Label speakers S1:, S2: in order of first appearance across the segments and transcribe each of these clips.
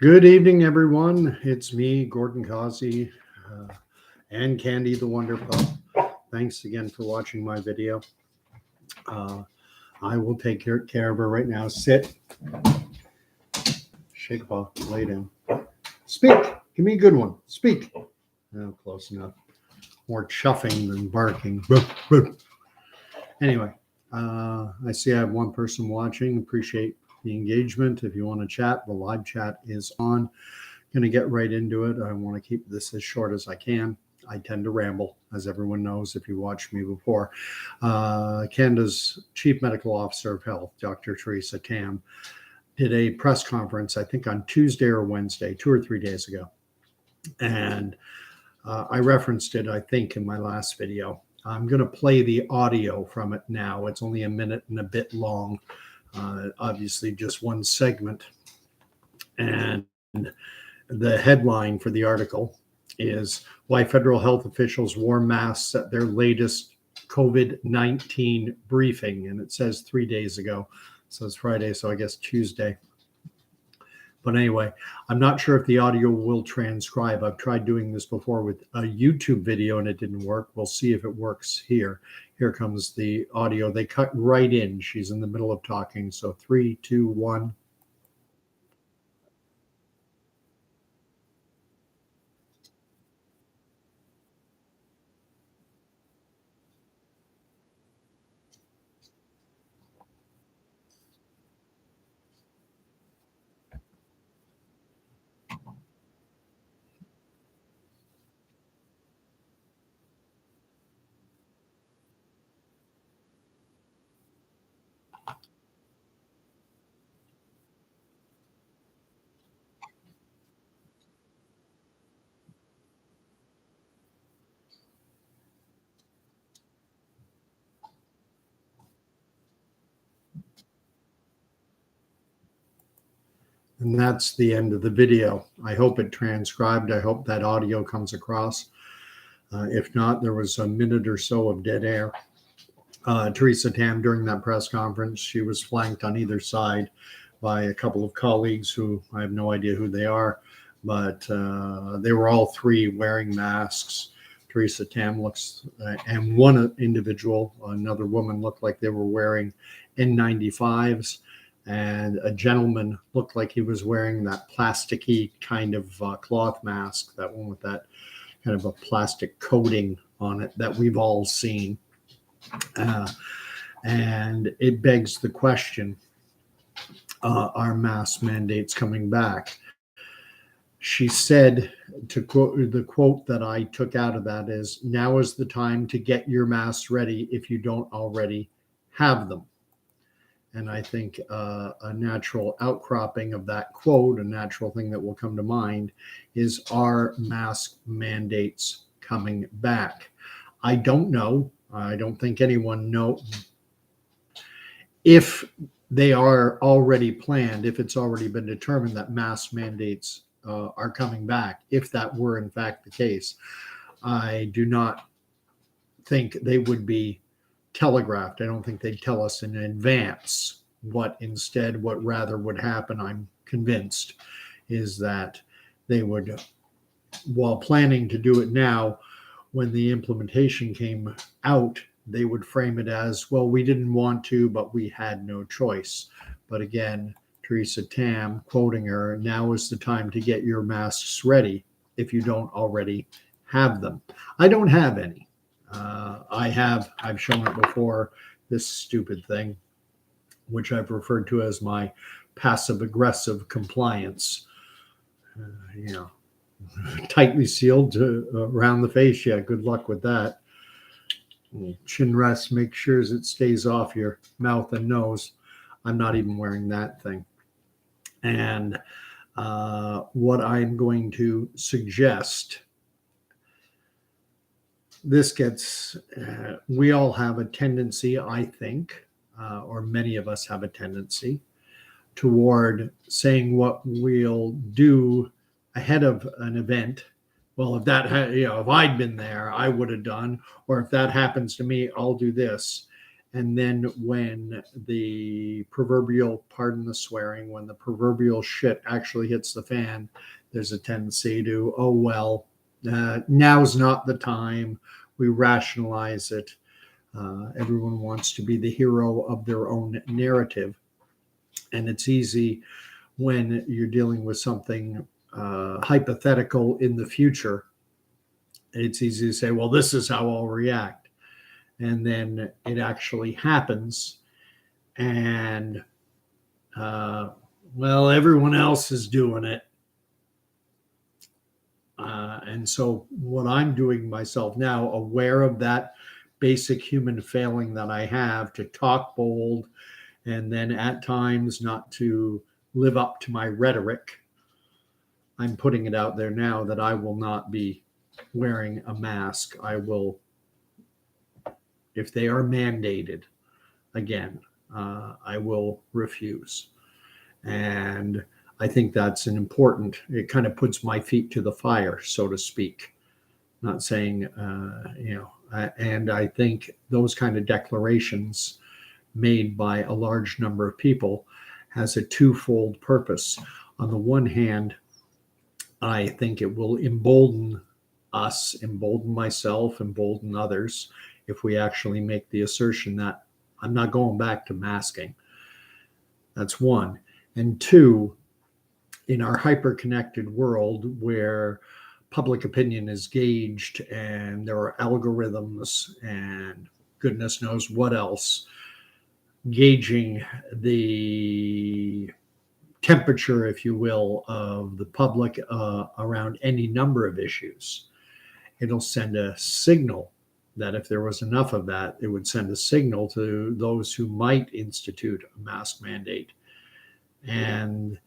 S1: Good evening, everyone. It's me, Gordon Causey, and Candy the Wonder Pup. Thanks again for watching my video. I will take care of her right now. Sit, shake a paw, lay down. Speak. Give me a good one. Speak. Oh, close enough. More chuffing than barking. Anyway, I see I have one person watching. Appreciate the engagement. If you want to chat, the live chat is on. Going to get right into it. I want to keep this as short as I can. I tend to ramble, as everyone knows if you watched me before. Canada's Chief Medical Officer of Health, Dr. Theresa Tam, did a press conference, I think on Tuesday or Wednesday, 2 or 3 days ago. And I referenced it, I think, in my last video. I'm going to play the audio from it now. It's only a minute and a bit long. Obviously, just one segment. And the headline for the article is Why Federal Health Officials Wore Masks at Their Latest COVID-19 Briefing. And it says 3 days ago. So it's Friday, so I guess Tuesday. But anyway, I'm not sure if the audio will transcribe. I've tried doing this before with a YouTube video and it didn't work. We'll see if it works here. Here comes the audio. They cut right in. She's in the middle of talking. So 3, 2, 1. And that's the end of the video. I hope it transcribed. I hope that audio comes across. If not, there was a minute or so of dead air. Theresa Tam, during that press conference, she was flanked on either side by a couple of colleagues who I have no idea who they are, but they were all three wearing masks. Theresa Tam looks, and one individual, another woman, looked like they were wearing N95s. And a gentleman looked like he was wearing that plasticky kind of cloth mask, that one with that kind of a plastic coating on it that we've all seen. And it begs the question, are mask mandates coming back? She said, to quote, the quote that I took out of that is, now is the time to get your masks ready if you don't already have them. And I think a natural outcropping of that quote, a natural thing that will come to mind is, are mask mandates coming back? I don't know. I don't think anyone knows if they are already planned, if it's already been determined that mask mandates are coming back. If that were in fact the case, I do not think they would be telegraphed. I don't think they'd tell us in advance. What rather would happen, I'm convinced, is that they would, while planning to do it now, when the implementation came out, they would frame it as, well, we didn't want to, but we had no choice. But again, Theresa Tam, quoting her, now is the time to get your masks ready if you don't already have them. I don't have any. I've shown it before, this stupid thing, which I've referred to as my passive-aggressive compliance. Tightly sealed around the face. Yeah, good luck with that. Chin rest, make sure it stays off your mouth and nose. I'm not even wearing that thing. And what I'm going to suggest, this gets, we all have a tendency, I think, or many of us have a tendency toward saying what we'll do ahead of an event. Well, if that, if I'd been there, I would have done, or if that happens to me, I'll do this. And then when the proverbial, pardon the swearing, when the proverbial shit actually hits the fan, there's a tendency to, oh, well, now's not the time. We rationalize it. Everyone wants to be the hero of their own narrative. And it's easy when you're dealing with something hypothetical in the future. It's easy to say, well, this is how I'll react. And then it actually happens. And, well, everyone else is doing it. And so what I'm doing myself now, aware of that basic human failing that I have to talk bold and then at times not to live up to my rhetoric, I'm putting it out there now that I will not be wearing a mask. I will, if they are mandated, again, I will refuse. And I think that's an important, it kind of puts my feet to the fire, so to speak. Not saying, and I think those kind of declarations made by a large number of people has a twofold purpose. On the one hand, I think it will embolden us, embolden myself, embolden others, if we actually make the assertion that I'm not going back to masking. That's one. And two, in our hyper-connected world where public opinion is gauged and there are algorithms and goodness knows what else, gauging the temperature, if you will, of the public around any number of issues, it'll send a signal that if there was enough of that, it would send a signal to those who might institute a mask mandate. And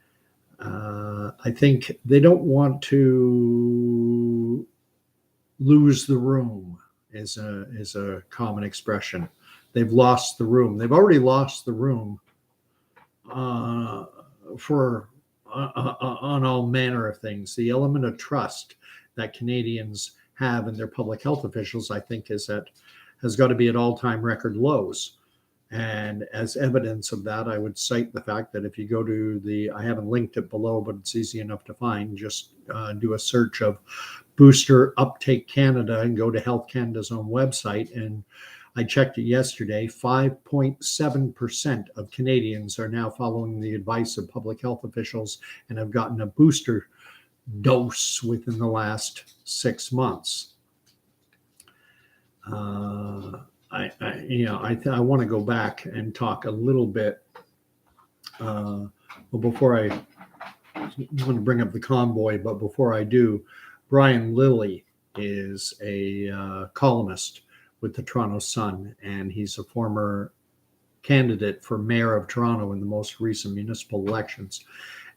S1: I think they don't want to lose the room, is a common expression. They've lost the room. They've already lost the room for on all manner of things. The element of trust that Canadians have in their public health officials, I think, has got to be at all-time record lows. And as evidence of that, I would cite the fact that if you go to I haven't linked it below, but it's easy enough to find, just do a search of Booster Uptake Canada and go to Health Canada's own website. And I checked it yesterday, 5.7% of Canadians are now following the advice of public health officials and have gotten a booster dose within the last 6 months. I want to go back and talk a little bit. Before I want to bring up the convoy, but before I do, Brian Lilly is a columnist with the Toronto Sun, and he's a former candidate for mayor of Toronto in the most recent municipal elections.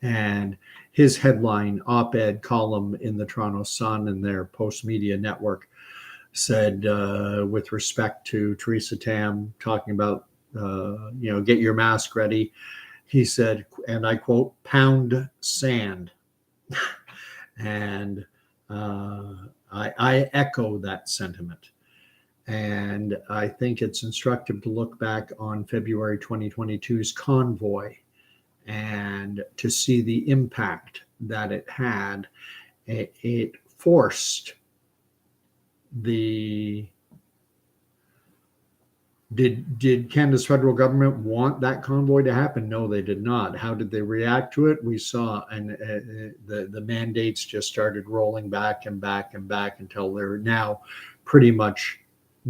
S1: And his headline op-ed column in the Toronto Sun and their post-media network said, with respect to Theresa Tam talking about, get your mask ready, he said, and I quote, pound sand. And I echo that sentiment. And I think it's instructive to look back on February 2022's convoy and to see the impact that it had. It forced did Canada's federal government want that convoy to happen? No, they did not. How did they react to it? We saw, and the mandates just started rolling back and back and back until they're now pretty much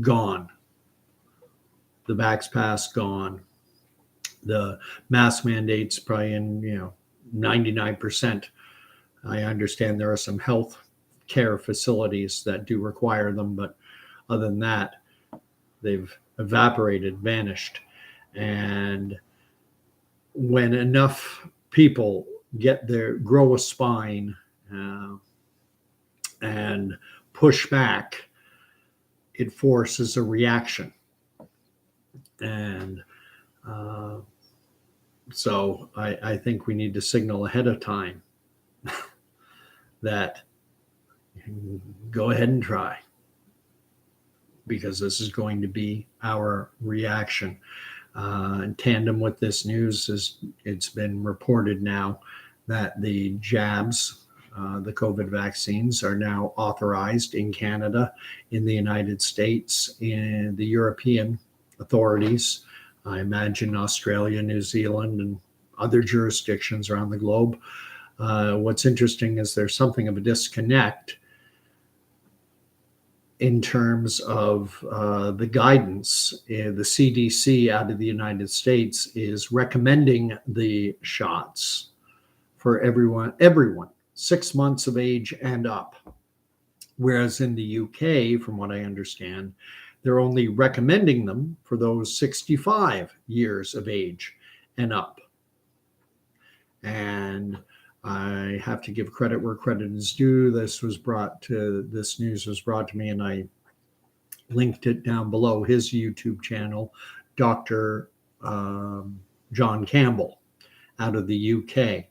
S1: gone. The Vax Pass gone. The mask mandates probably in 99%. I understand there are some health care facilities that do require them, but other than that, they've evaporated, vanished. And when enough people grow a spine and push back, it forces a reaction. And so I think we need to signal ahead of time that go ahead and try. because this is going to be our reaction. In tandem with this news, it's been reported now that the jabs, the COVID vaccines, are now authorized in Canada, in the United States, in the European authorities, I imagine Australia, New Zealand, and other jurisdictions around the globe. What's interesting is there's something of a disconnect in terms of the guidance. The CDC out of the United States is recommending the shots for everyone 6 months of age and up. Whereas in the UK, from what I understand, they're only recommending them for those 65 years of age and up. And I have to give credit where credit is due. This news was brought to me, and I linked it down below. His YouTube channel, Dr. John Campbell, out of the UK.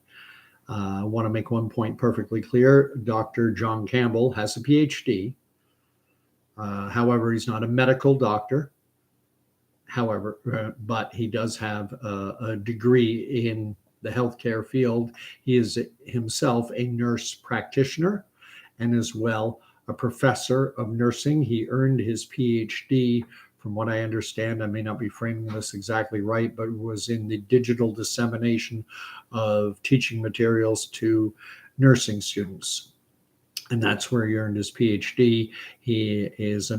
S1: I want to make one point perfectly clear. Dr. John Campbell has a PhD. However, he's not a medical doctor. However, but he does have a degree in the healthcare field. He is himself a nurse practitioner and as well a professor of nursing. He earned his PhD, from what I understand, I may not be framing this exactly right, but it was in the digital dissemination of teaching materials to nursing students. And that's where he earned his PhD. He has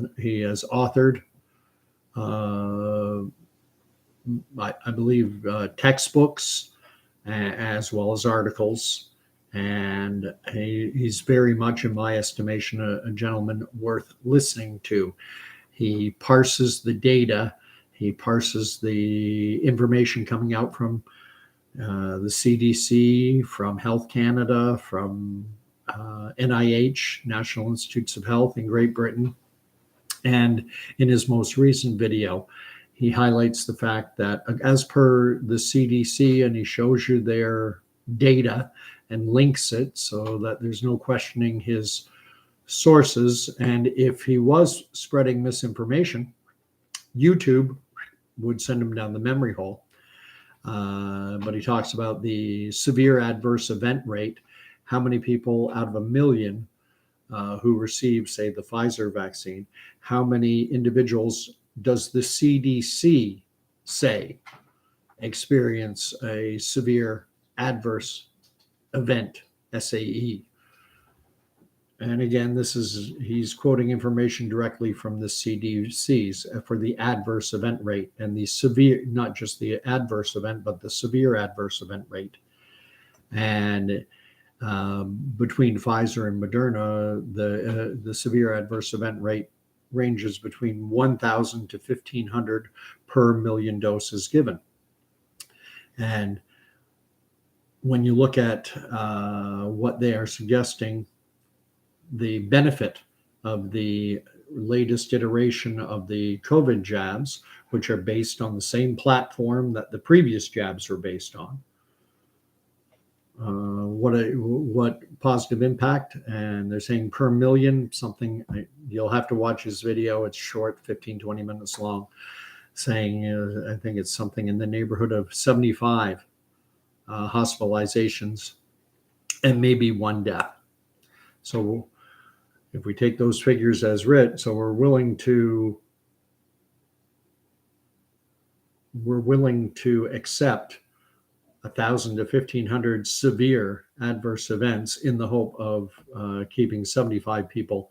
S1: authored, I believe, textbooks as well as articles. And he's very much, in my estimation, a gentleman worth listening to. He parses the data. He parses the information coming out from the CDC, from Health Canada, from NIH, National Institutes of Health in Great Britain. And in his most recent video, he highlights the fact that as per the CDC, and he shows you their data and links it so that there's no questioning his sources. And if he was spreading misinformation, YouTube would send him down the memory hole. But he talks about the severe adverse event rate. How many people out of 1 million who receive, say, the Pfizer vaccine, how many individuals does the CDC say experience a severe adverse event, SAE? And again, he's quoting information directly from the CDC's for the adverse event rate and the severe, not just the adverse event, but the severe adverse event rate. And between Pfizer and Moderna, the severe adverse event rate ranges between 1,000 to 1,500 per million doses given. And when you look at what they are suggesting, the benefit of the latest iteration of the COVID jabs, which are based on the same platform that the previous jabs were based on, what positive impact. And they're saying per million, something, you'll have to watch his video. It's short, 15-20 minutes long, saying I think it's something in the neighborhood of 75 hospitalizations and maybe 1 death. So if we take those figures as writ, so we're willing to accept 1,000 to 1,500 severe adverse events in the hope of keeping 75 people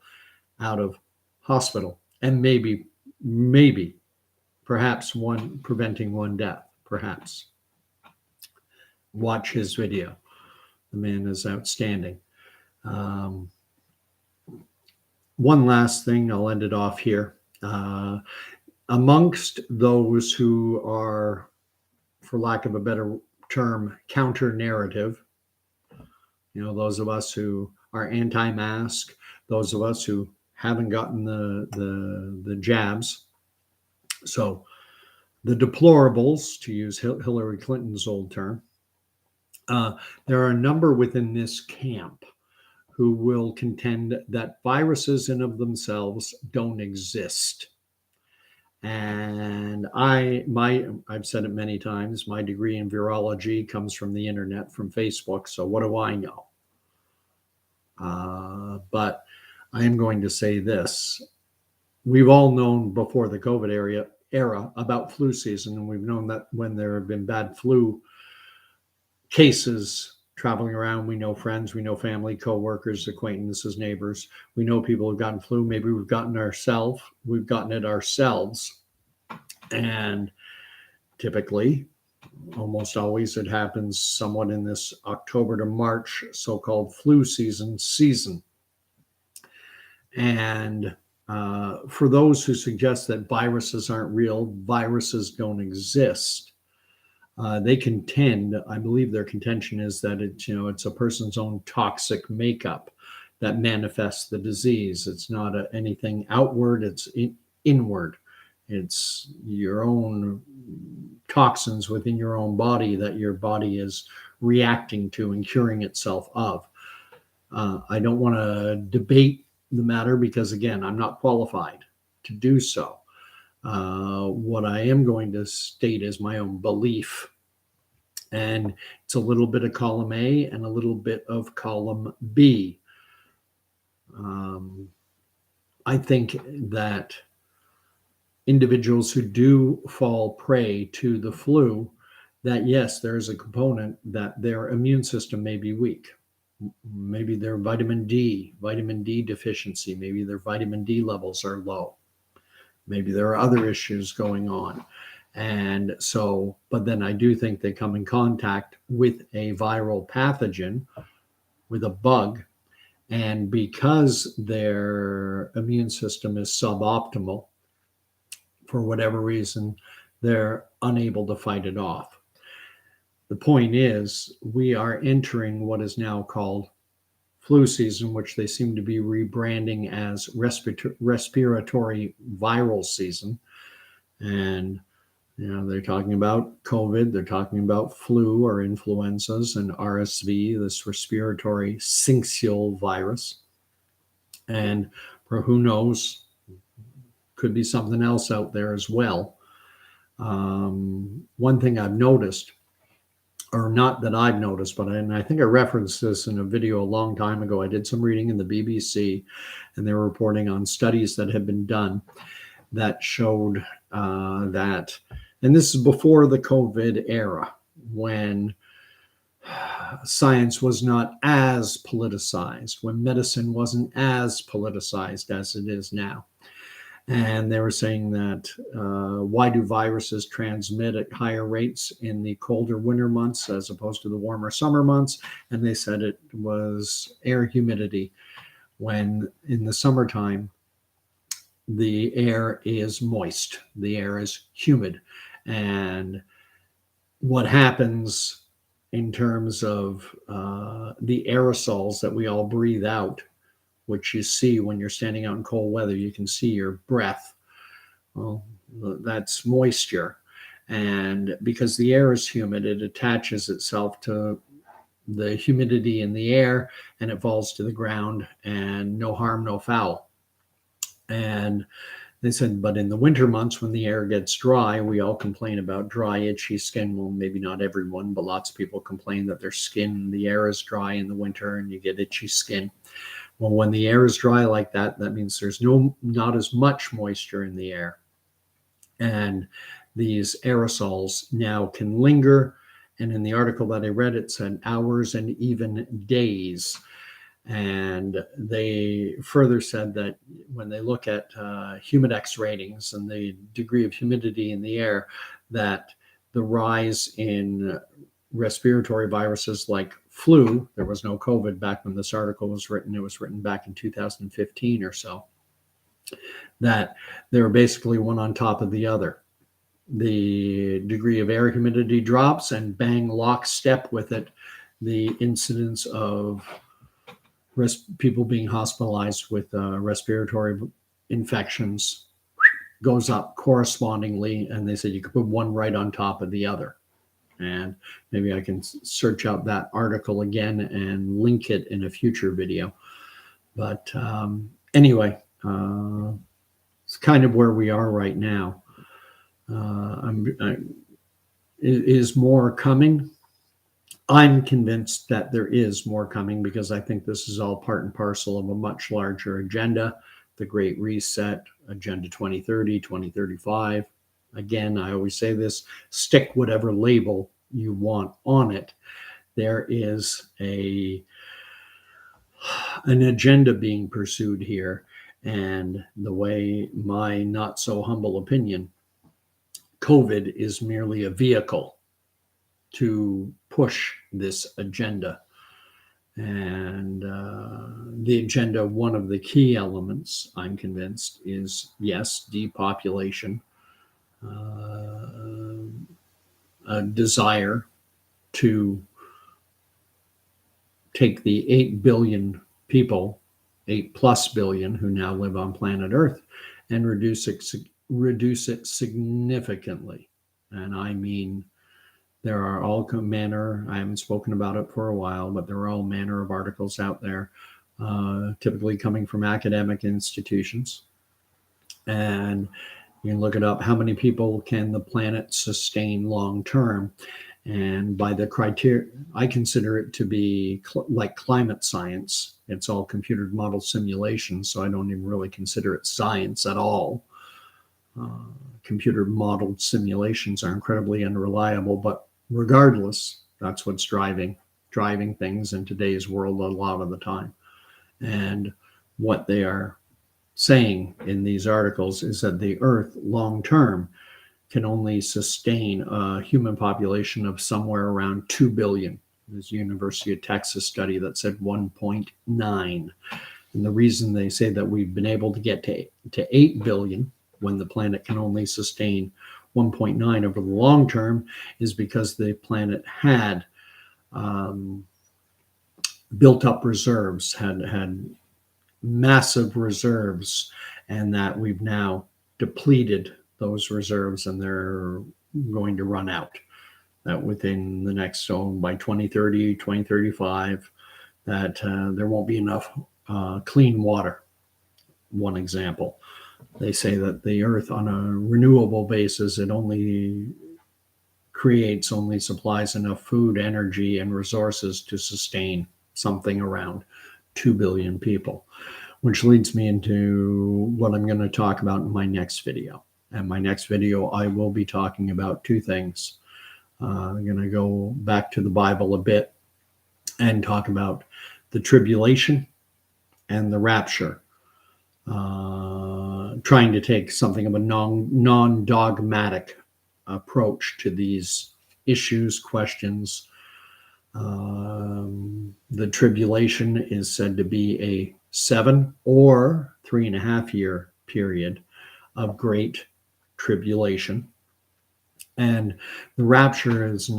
S1: out of hospital, and maybe perhaps preventing 1 death, perhaps. Watch his video. The man is outstanding. One last thing, I'll end it off here. Amongst those who are, for lack of a better term, counter-narrative, those of us who are anti-mask, those of us who haven't gotten the jabs. So the deplorables, to use Hillary Clinton's old term, there are a number within this camp who will contend that viruses in of themselves don't exist. And I've said it many times, my degree in virology comes from the internet, from Facebook. So what do I know? But I am going to say this. We've all known before the COVID era about flu season, and we've known that when there have been bad flu cases traveling around, we know friends, we know family, co-workers, acquaintances, neighbors. We know people who've gotten flu. Maybe we've gotten it ourselves. And typically, almost always, it happens somewhat in this October to March so-called flu season. And for those who suggest that viruses aren't real, viruses don't exist. They contend, I believe their contention is that it's a person's own toxic makeup that manifests the disease. It's not anything outward, it's inward. It's your own toxins within your own body that your body is reacting to and curing itself of. I don't want to debate the matter because, again, I'm not qualified to do so. What I am going to state is my own belief. And it's a little bit of column A and a little bit of column B. I think that individuals who do fall prey to the flu, that yes, there is a component that their immune system may be weak. Maybe their vitamin D deficiency, maybe their vitamin D levels are low. Maybe there are other issues going on. And so, but then I do think they come in contact with a viral pathogen, with a bug. And because their immune system is suboptimal, for whatever reason, they're unable to fight it off. The point is, we are entering what is now called flu season, which they seem to be rebranding as respiratory viral season. And they're talking about COVID, they're talking about flu or influenzas, and RSV, this respiratory syncytial virus. And for who knows, could be something else out there as well. One thing I've noticed, or not that I've noticed, but I think I referenced this in a video a long time ago. I did some reading in the BBC, and they were reporting on studies that had been done that showed that, and this is before the COVID era, when science was not as politicized, when medicine wasn't as politicized as it is now. And they were saying that why do viruses transmit at higher rates in the colder winter months as opposed to the warmer summer months? And they said it was air humidity. When in the summertime, the air is moist, the air is humid. And what happens in terms of the aerosols that we all breathe out, which you see when you're standing out in cold weather, you can see your breath. Well, that's moisture. And because the air is humid, it attaches itself to the humidity in the air and it falls to the ground, and no harm, no foul. And they said, but in the winter months when the air gets dry, we all complain about dry, itchy skin. Well, maybe not everyone, but lots of people complain that their skin, the air is dry in the winter and you get itchy skin. Well, when the air is dry like that, that means there's not as much moisture in the air. And these aerosols now can linger. And in the article that I read, it said hours and even days. And they further said that when they look at humidex ratings and the degree of humidity in the air, that the rise in respiratory viruses like flu, there was no COVID back when this article was written, it was written back in 2015 or so, that they were basically one on top of the other. The degree of air humidity drops, and bang, lockstep with it, the incidence of people being hospitalized with respiratory infections goes up correspondingly. And they said you could put one right on top of the other. And maybe I can search out that article again and link it in a future video. But anyway, it's kind of where we are right now. Is more coming? I'm convinced that there is more coming because I think this is all part and parcel of a much larger agenda, the Great Reset, Agenda 2030, 2035. Again, I always say this, stick whatever label you want on it. There is an agenda being pursued here. And the way, my not so humble opinion, COVID is merely a vehicle to push this agenda. And the agenda, one of the key elements, I'm convinced, is yes, depopulation, a desire to take the 8 billion people, 8 plus billion who now live on planet Earth, and reduce it significantly. And I mean, there are all manner, I haven't spoken about it for a while, but there are all manner of articles out there, typically coming from academic institutions. And you can look it up. How many people can the planet sustain long term? And by the criteria, I consider it to be like climate science. It's all computer model simulations, so I don't even really consider it science at all. Computer modeled simulations are incredibly unreliable, but regardless, that's what's driving things in today's world a lot of the time. And what they are saying in these articles is that the Earth long term can only sustain a human population of somewhere around 2 billion. There's a University of Texas study that said 1.9. And the reason they say that we've been able to get to 8 billion when the planet can only sustain 1.9 over the long term is because the planet had built up reserves, had massive reserves, and that we've now depleted those reserves and they're going to run out. That within the next, by 2030, 2035, that there won't be enough clean water. One example. They say that the Earth, on a renewable basis, it only supplies enough food, energy, and resources to sustain something around 2 billion people, which leads me into what I'm going to talk about in my next video. And my next video, I will be talking about two things. I'm going to go back to the Bible a bit and talk about the tribulation and the rapture. Trying to take something of a non-dogmatic approach to these issues, questions. The tribulation is said to be a 7 or 3.5 year period of great tribulation. And the rapture is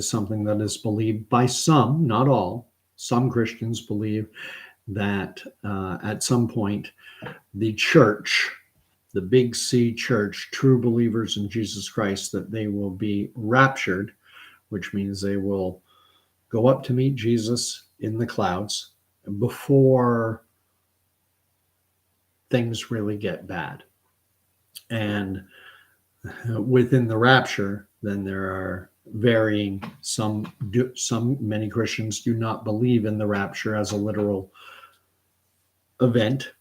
S1: something that is believed by some, not all. Some Christians believe that at some point the church, the big C church, true believers in Jesus Christ, that they will be raptured, which means they will go up to meet Jesus in the clouds before things really get bad. And within the rapture, then there are varying, many Christians do not believe in the rapture as a literal event.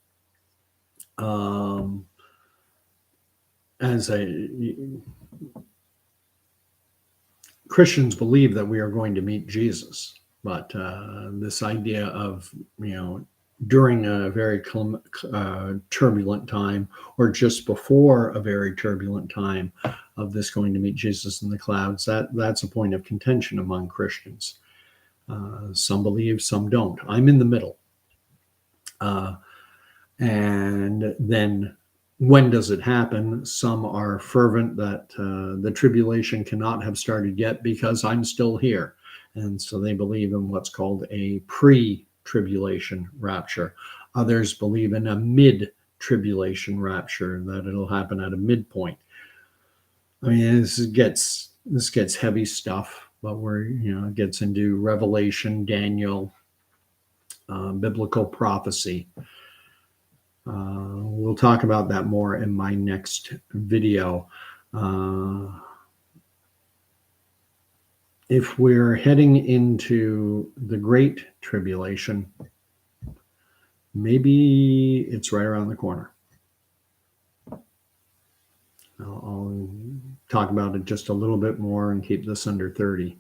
S1: Christians believe that we are going to meet Jesus, but this idea of, during a very turbulent time or just before a very turbulent time of this going to meet Jesus in the clouds, that's a point of contention among Christians. Some believe, some don't. I'm in the middle. And then when does it happen? Some are fervent that the tribulation cannot have started yet because I'm still here. And so they believe in what's called a pre-tribulation rapture. Others believe in a mid-tribulation rapture, that it'll happen at a midpoint. I mean, this gets heavy stuff, but it gets into Revelation, Daniel, biblical prophecy. We'll talk about that more in my next video. If we're heading into the Great Tribulation, maybe it's right around the corner. I'll talk about it just a little bit more and keep this under 30.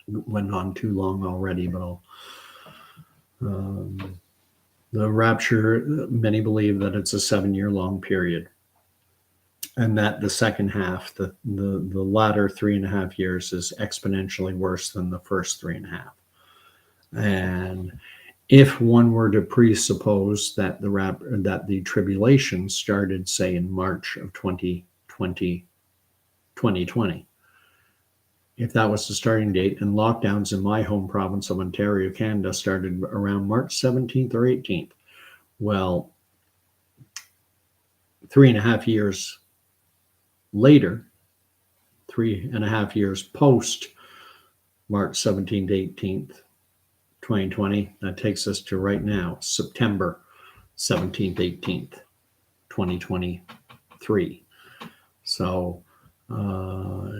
S1: Went on too long already, but I'll. The rapture, many believe that it's a 7-year-long period, and that the second half, the latter 3.5 years, is exponentially worse than the first 3.5. And if one were to presuppose that the tribulation started, say, in March of 2020, if that was the starting date, and lockdowns in my home province of Ontario, Canada, started around March 17th or 18th, well, 3.5 years later, 3.5 years post March 17th, 18th, 2020, that takes us to right now, September 17th, 18th, 2023. So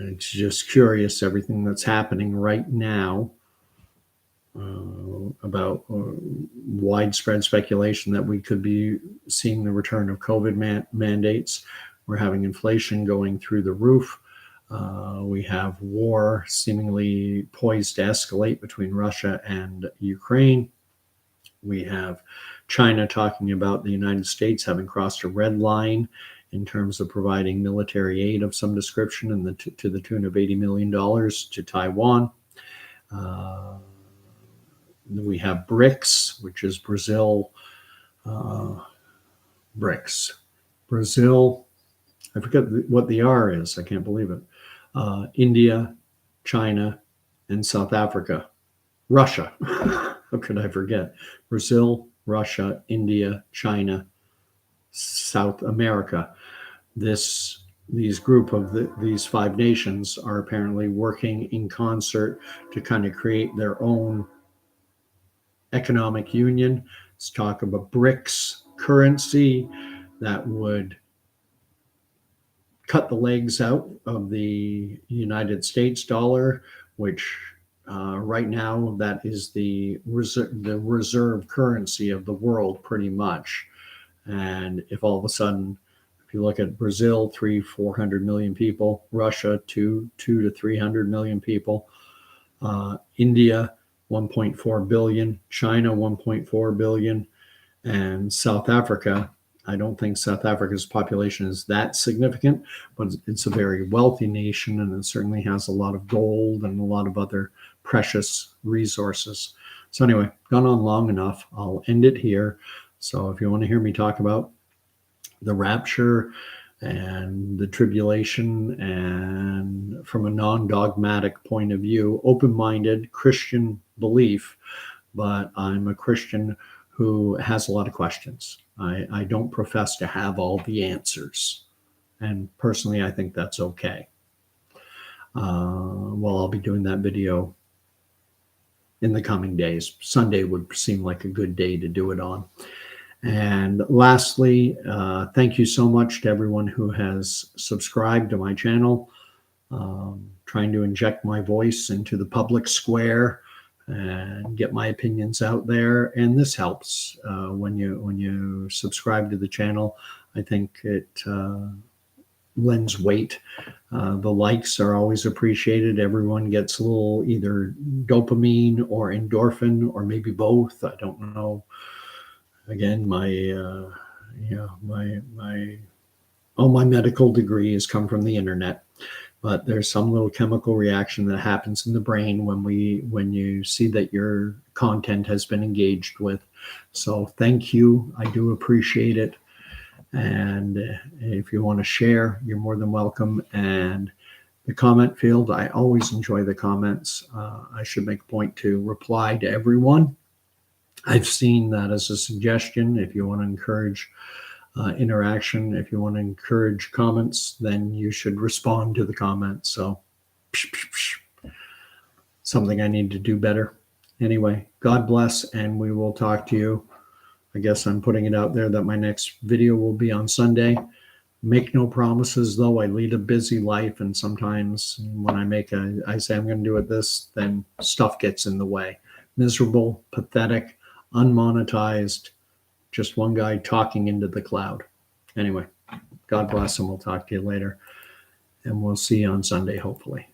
S1: it's just curious, everything that's happening right now about widespread speculation that we could be seeing the return of COVID mandates. We're having inflation going through the roof. We have war seemingly poised to escalate between Russia and Ukraine. We have China talking about the United States having crossed a red line in terms of providing military aid of some description to the tune of $80 million to Taiwan. We have BRICS, which is Brazil. BRICS. Brazil, I forget what the R is. I can't believe it. India, China, and South Africa. Russia. How could I forget? Brazil, Russia, India, China, South America. These group of these 5 nations are apparently working in concert to kind of create their own economic union. Let's talk about BRICS currency that would cut the legs out of the United States dollar, which right now that is the reserve currency of the world pretty much. And if all of a sudden, if you look at Brazil, 300-400 million people, Russia, 200 to 300 million people, India, 1.4 billion, China, 1.4 billion, and South Africa. I don't think South Africa's population is that significant, but it's a very wealthy nation, and it certainly has a lot of gold and a lot of other precious resources. So anyway, gone on long enough. I'll end it here. So if you want to hear me talk about the rapture and the tribulation, and from a non-dogmatic point of view, open-minded Christian belief, but I'm a Christian who has a lot of questions. I don't profess to have all the answers. And personally, I think that's okay. Well, I'll be doing that video in the coming days. Sunday would seem like a good day to do it on. And lastly, thank you so much to everyone who has subscribed to my channel. Trying to inject my voice into the public square and get my opinions out there. And this helps when you subscribe to the channel. I think it lends weight. The likes are always appreciated. Everyone gets a little either dopamine or endorphin, or maybe both. I don't know. Again, my all my medical degree has come from the internet, but there's some little chemical reaction that happens in the brain when you see that your content has been engaged with. So thank you. I do appreciate it. And if you want to share, you're more than welcome. And the comment field, I always enjoy the comments. I should make a point to reply to everyone. I've seen that as a suggestion. If you want to encourage interaction, if you want to encourage comments, then you should respond to the comments. So something I need to do better. Anyway, God bless, and we will talk to you. I guess I'm putting it out there that my next video will be on Sunday. Make no promises, though. I lead a busy life, and sometimes when I say I'm going to do it this, then stuff gets in the way. Miserable, pathetic, unmonetized, just one guy talking into the cloud. Anyway, God bless, and we'll talk to you later. And we'll see you on Sunday, hopefully.